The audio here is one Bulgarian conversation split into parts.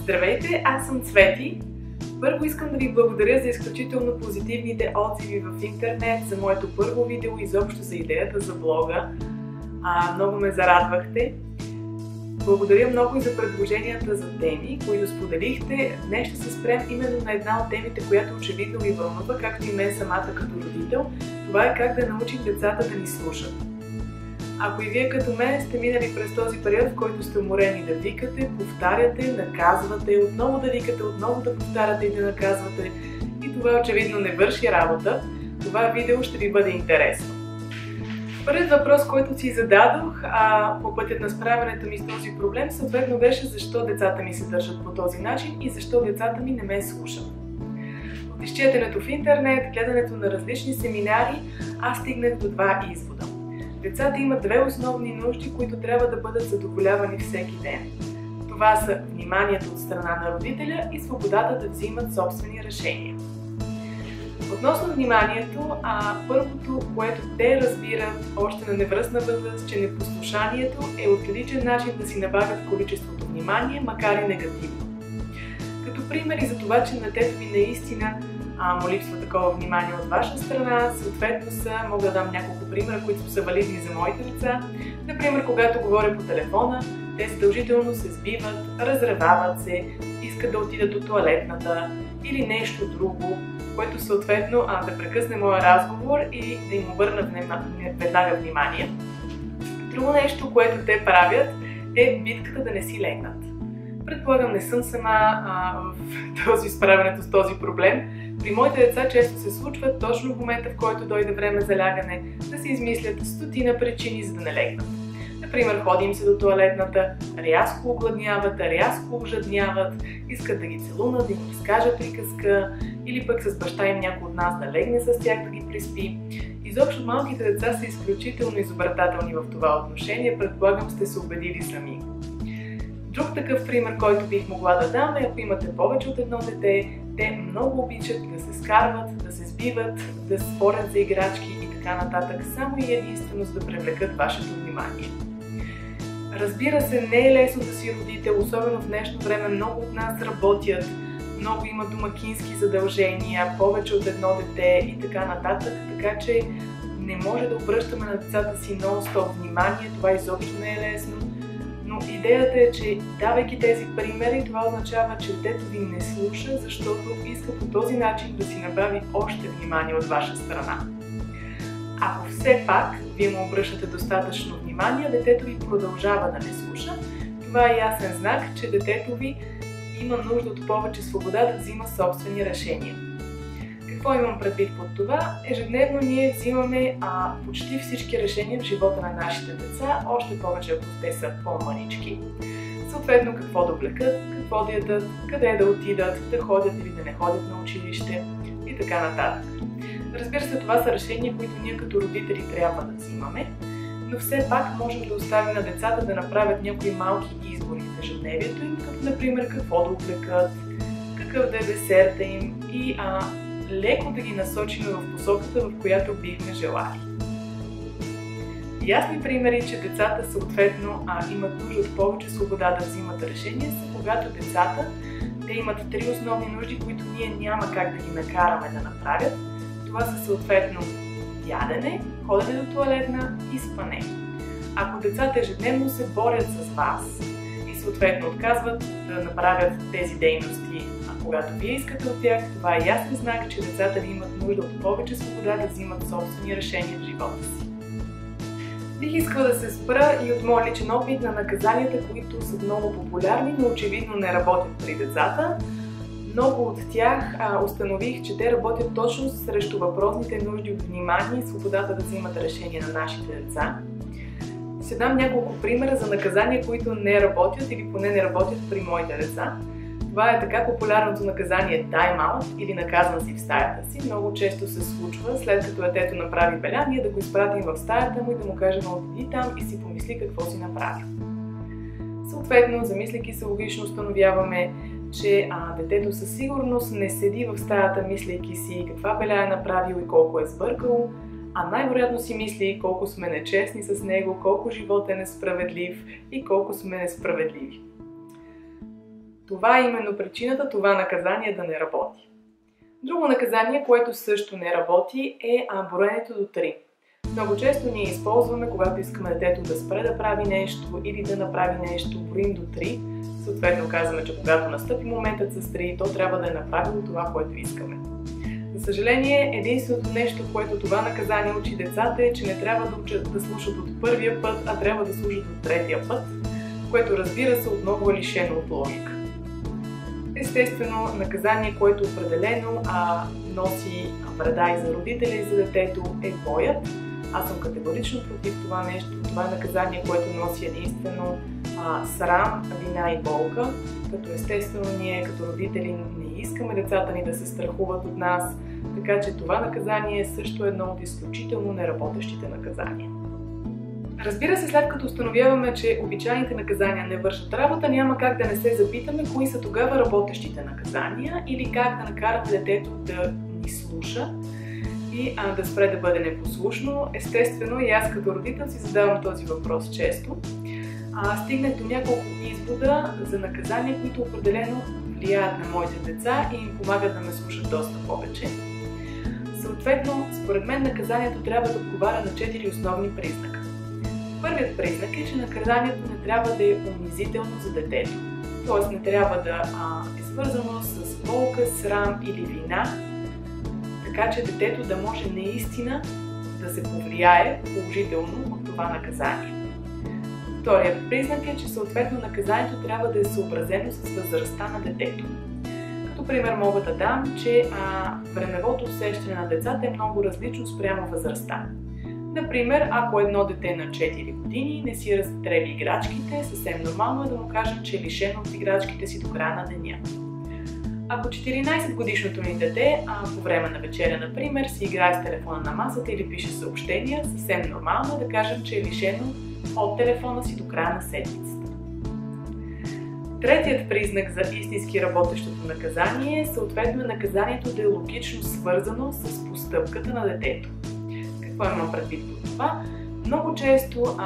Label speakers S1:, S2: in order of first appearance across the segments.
S1: Здравейте, аз съм Цвети. Първо искам да ви благодаря за изключително позитивните отзиви в интернет, за моето първо видео и изобщо за идеята за блога. Много ме зарадвахте. Благодаря много и за предложенията за теми, които споделихте. Днес ще се спрем именно на една от темите, която очевидно ви вълнува, както и мен самата като родител. Това е как да научим децата да ни слушат. Ако и вие като мен сте минали през този период, в който сте уморени да викате, повтаряте, наказвате, отново да викате, отново да повтаряте и да наказвате, и това очевидно не върши работа, това видео ще ви бъде интересно. Първият въпрос, който си зададох по пътят на справянето ми с този проблем, съответно беше защо децата ми се държат по този начин и защо децата ми не ме слушат. От изчетенето в интернет, гледането на различни семинари, аз стигнах до два извода. Децата имат две основни нужди, които трябва да бъдат задоволявани всеки ден. Това са вниманието от страна на родителя и свободата да взимат собствени решения. Относно вниманието, първото, което те разбират още на невръстна възраст, че непослушанието е отличен начин да си набавят количеството внимание, макар и негативно. Като примери за това, че на детето ви наистина му липсва такова внимание от ваша страна, съответно мога да дам няколко примера, които са валидни за моите деца. Например, когато говоря по телефона, те задължително се сбиват, разревават се, искат да отидат до тоалетната или нещо друго, което съответно да прекъсне моя разговор и да им обърна веднага внимание. Друго нещо, което те правят, е битката да не си легнат. Предполагам, не съм сама в този справянето с този проблем. При моите деца често се случва точно в момента, в който дойде време за лягане, да се измислят стотина причини, за да не легнат. Например, ходим се до тоалетната, рязко огладняват, рязко ожадняват, искат да ги целунат, да им разкажат приказка, или пък с баща им някой от нас да легне с тях да ги приспи. Изобщо малките деца са изключително изобретателни в това отношение, предполагам сте се убедили сами. Друг такъв пример, който бих могла да дам е, ако имате повече от едно дете, те много обичат да се скарват, да се сбиват, да спорят за играчки и така нататък, само и единствено за да привлекат вашето внимание. Разбира се, не е лесно да си родител, особено в днешно време много от нас работят, много има домакински задължения, повече от едно дете и така нататък, така че не може да обръщаме на децата си нон-стоп внимание, това изобщо не е лесно. Но идеята е, че давайки тези примери, това означава, че детето ви не слуша, защото иска по този начин да си набави още внимание от ваша страна. Ако все пак вие му обръщате достатъчно внимание, детето ви продължава да не слуша, това е ясен знак, че детето ви има нужда от повече свобода да взима собствени решения. Какво имам предвид под това? Ежедневно ние взимаме почти всички решения в живота на нашите деца, още повече ако те са по-малички. Съответно какво да облекат, какво да ядат, къде да отидат, да ходят или да не ходят на училище и така нататък. Разбира се, това са решения, които ние като родители трябва да взимаме, но все пак можем да оставим на децата да направят някои малки избори в ежедневието им, като например какво да облекат, какъв да е десерта им и леко да ги насочим в посоката, в която бихме желали. Ясни примери, че децата съответно имат нужда от повече свобода да взимат решения са когато децата имат три основни нужди, които ние няма как да ги накараме да направят. Това са съответно ядене, ходене до тоалетна и спане. Ако децата ежедневно се борят с вас и съответно отказват да направят тези дейности, когато вие искате от тях, това е ясен знак, че децата ви имат нужда от повече свобода да взимат собствени решения в живота си. Бих искала да се спра и от моя личен опит на наказанията, които са много популярни, но очевидно не работят при децата. Много от тях установих, че те работят точно срещу въпросните нужди от внимание и свободата да взимат решения на нашите деца. Ще дам няколко примера за наказания, които не работят или поне не работят при моите деца. Това е така популярното наказание time out или наказан си в стаята си. Много често се случва, след като детето направи беля, ние да го изпратим в стаята му и да му кажем отиди там и си помисли какво си направи. Съответно, замисляйки се, логично установяваме, че детето със сигурност не седи в стаята, мислейки си каква беля е направил и колко е сбъркал, а най-вероятно си мисли колко сме нечестни с него, колко живот е несправедлив и колко сме несправедливи. Това е именно причината това наказание да не работи. Друго наказание, което също не работи, е броенето до 3. Много често ние използваме, когато искаме детето да спре да прави нещо или да направи нещо, броим до 3. Съответно казваме, че когато настъпи моментът с 3, то трябва да е направило това, което искаме. За съжаление, единственото нещо, което това наказание учи децата е, че не трябва да учат да слушат от първия път, а трябва да слушат от третия път, което разбира се отново е лишено от логика. Естествено, наказание, което определено носи вреда и за родителя и за детето е боят. Аз съм категорично против това нещо. Това е наказание, което носи единствено срам, вина и болка, като естествено ние като родители не искаме децата ни да се страхуват от нас, така че това наказание е също едно от изключително неработещите наказания. Разбира се, след като установяваме, че обичайните наказания не вършат работа, няма как да не се запитаме кои са тогава работещите наказания или как да накараме детето да ни слуша и да спре да бъде непослушно. Естествено, и аз като родител си задавам този въпрос често. Стигнах до няколко извода за наказания, които определено влияят на моите деца и им помагат да ме слушат доста повече. Съответно, според мен наказанието трябва да отговаря на 4 основни признака. Първият признак е, че наказанието не трябва да е унизително за детето. Т.е. не трябва да е свързано с болка, срам или вина, така че детето да може наистина да се повлияе положително от това наказание. Вторият признак е, че съответно наказанието трябва да е съобразено с възрастта на детето. Като пример мога да дам, че времевото усещане на децата е много различно спрямо възрастта. Например, ако едно дете на 4 години не си разтреби играчките, съвсем нормално е да му кажем, че е лишено от играчките си до края на деня. Ако 14 годишното ни дете по време на вечеря, например, си играе с телефона на масата или пише съобщения, съвсем нормално е да кажем, че е лишено от телефона си до края на седмицата. Третият признак за истински работещото наказание е съответно наказанието да е логично свързано с постъпката на детето. Какво имам предвид по това? Много често,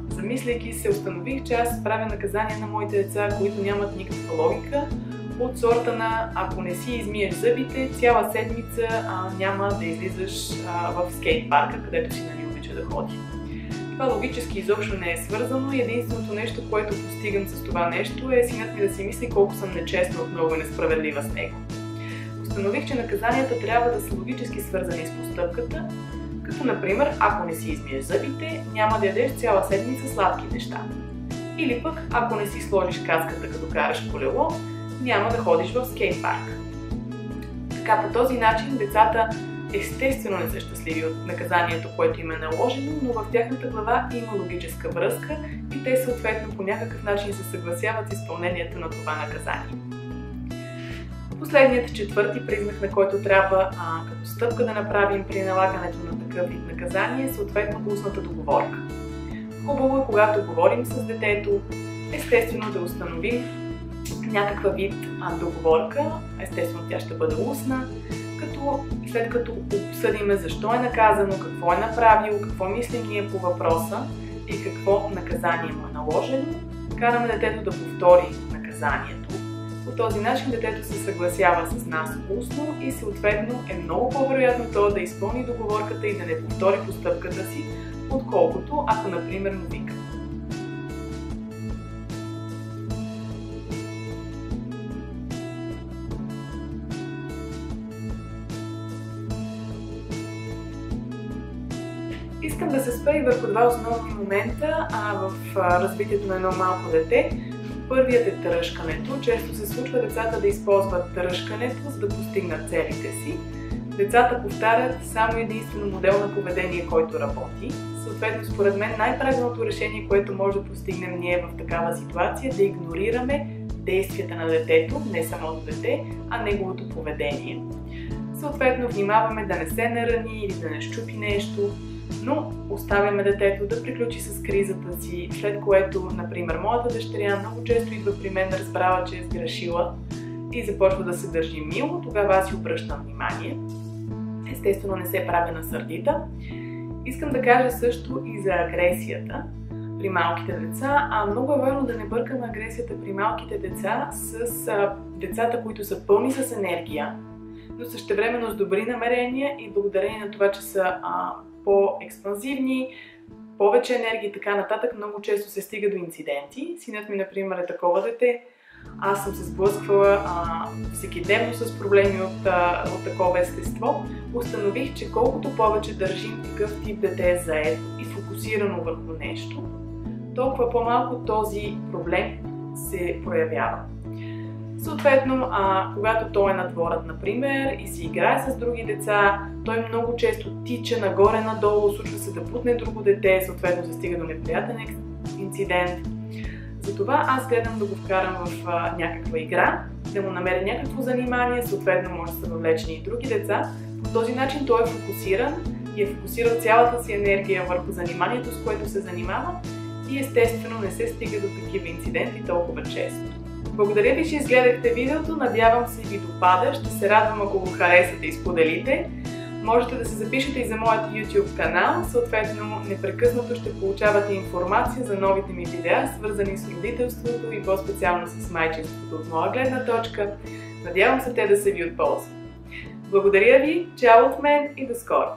S1: замисляйки се, установих, че аз правя наказания на моите деца, които нямат никаква логика, от сорта на ако не си измиеш зъбите, цяла седмица няма да излизаш в скейт парка, където си обича да ходи. Това логически изобщо не е свързано и единственото нещо, което постигам с това нещо е синът ми да си мисли колко съм нечестна отново и несправедлива с него. Установих, че наказанията трябва да са логически свързани с постъпката, като например, ако не си измиеш зъбите, няма да ядеш цяла седмица сладки неща. Или пък, ако не си сложиш каската като караш колело, няма да ходиш в скейт парк. Така по този начин децата естествено не са щастливи от наказанието, което им е наложено, но в тяхната глава има логическа връзка и те съответно по някакъв начин се съгласяват с изпълнението на това наказание. Последният четвърти признак, на който трябва като стъпка да направим при налагането на такъв вид наказание, е съответно устната договорка. Хубаво е, когато говорим с детето, естествено да установим някаква вид договорка, естествено тя ще бъде устна, след като обсъдиме защо е наказано, какво е направило, какво мислим ние по въпроса и какво наказание му е наложено, караме детето да повтори наказанието. По този начин детето се съгласява с нас устно и съответно е много по-вероятно то да изпълни договорката и да не повтори постъпката си, отколкото ако, например, му вика. Искам да се спра и върху два основни момента в развитието на едно малко дете. Първият е тръшкането. Често се случва децата да използват тръшкането, за да постигнат целите си. Децата повтарят само единствено модел на поведение, който работи. Съответно, според мен най-правилното решение, което може да постигнем ние в такава ситуация, е да игнорираме действията на детето, не самото дете, а неговото поведение. Съответно, внимаваме да не се нарани или да не щупи нещо, но оставяме детето да приключи с кризата си, след което, например, моята дъщеря много често идва при мен, разбрава, че е сгрешила и започва да се държи мило, тогава аз си обръщам внимание. Естествено, не се правя на сърдита. Искам да кажа също и за агресията. при малките деца. Много е важно да не бъркаме агресията при малките деца с децата, които са пълни с енергия, но същевременно с добри намерения и благодарение на това, че са по-експанзивни, повече енергия и така нататък, много често се стига до инциденти. Синът ми, например, е такова дете. Аз съм се сблъсквала всекидневно с проблеми от такова естество. Установих, че колкото повече държим такъв тип дете заедно и фокусирано върху нещо, толкова по-малко този проблем се проявява. Съответно, когато той е на дворът, например, и си играе с други деца, той много често тича нагоре-надолу, случва се да бутне друго дете, съответно се стига до неприятен инцидент. Затова аз гледам да го вкарам в някаква игра, да му намеря някакво занимание, съответно може да са въвлечени и други деца. По този начин той е фокусиран и е фокусирал цялата си енергия върху заниманието, с което се занимава и естествено не се стига до такива инциденти толкова често. Благодаря ви, че изгледахте видеото, надявам се ви допада, ще се радвам ако го харесате и споделите. Можете да се запишете и за моят YouTube канал, съответно непрекъснато ще получавате информация за новите ми видеа, свързани с родителството и по-специално с майчинството от моя гледна точка. Надявам се те да са ви от полза. Благодаря ви, чао от мен и до скоро!